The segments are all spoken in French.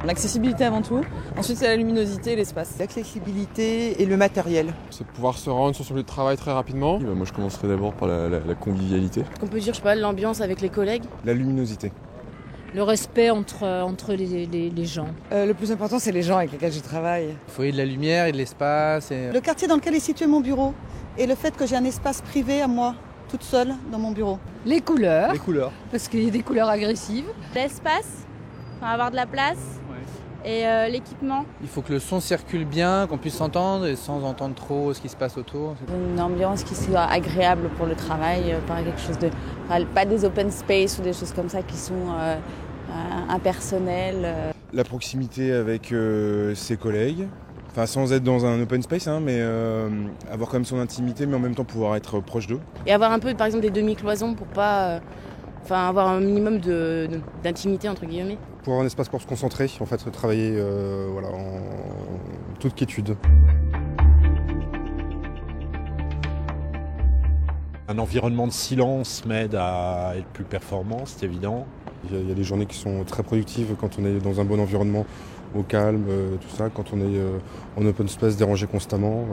L'accessibilité avant tout, ensuite c'est la luminosité et l'espace. L'accessibilité et le matériel. C'est de pouvoir se rendre sur son lieu de travail très rapidement. Moi je commencerai d'abord par la convivialité. On peut dire, je sais pas, l'ambiance avec les collègues. La luminosité. Le respect entre les gens. Le plus important c'est les gens avec lesquels je travaille. Il faut y de la lumière et de l'espace. Le quartier dans lequel est situé mon bureau et le fait que j'ai un espace privé à moi, toute seule dans mon bureau. Les couleurs. Les couleurs. Parce qu'il y a des couleurs agressives. L'espace, avoir de la place. Et l'équipement. Il faut que le son circule bien, qu'on puisse s'entendre et sans entendre trop ce qui se passe autour. Une ambiance qui soit agréable pour le travail, quelque chose de, pas des open space ou des choses comme ça qui sont impersonnelles. La proximité avec ses collègues, sans être dans un open space, mais avoir quand même son intimité, mais en même temps pouvoir être proche d'eux. Et avoir un peu, par exemple, des demi-cloisons pour pas, avoir un minimum d'intimité entre guillemets. Pour avoir un espace pour se concentrer, travailler en toute quiétude. Un environnement de silence m'aide à être plus performant, c'est évident. Il y a des journées qui sont très productives quand on est dans un bon environnement, au calme, tout ça. Quand on est en open space, dérangé constamment.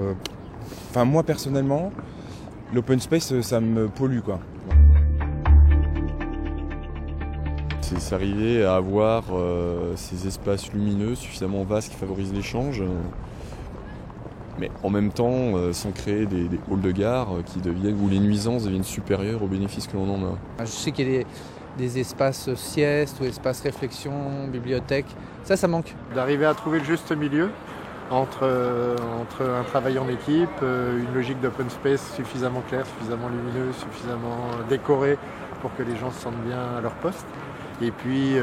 Moi personnellement, l'open space, ça me pollue, quoi. C'est arriver à avoir ces espaces lumineux suffisamment vastes qui favorisent l'échange, mais en même temps sans créer des halls de gare où les nuisances deviennent supérieures aux bénéfices que l'on en a. Je sais qu'il y a des espaces sieste ou espaces réflexion, bibliothèque. Ça manque. D'arriver à trouver le juste milieu entre un travail en équipe, une logique d'open space suffisamment claire, suffisamment lumineuse, suffisamment décorée pour que les gens se sentent bien à leur poste. Et puis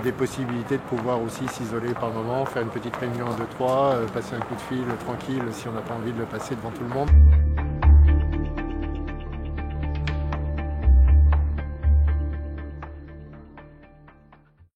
des possibilités de pouvoir aussi s'isoler par moment, faire une petite réunion à 2-3, passer un coup de fil tranquille si on n'a pas envie de le passer devant tout le monde.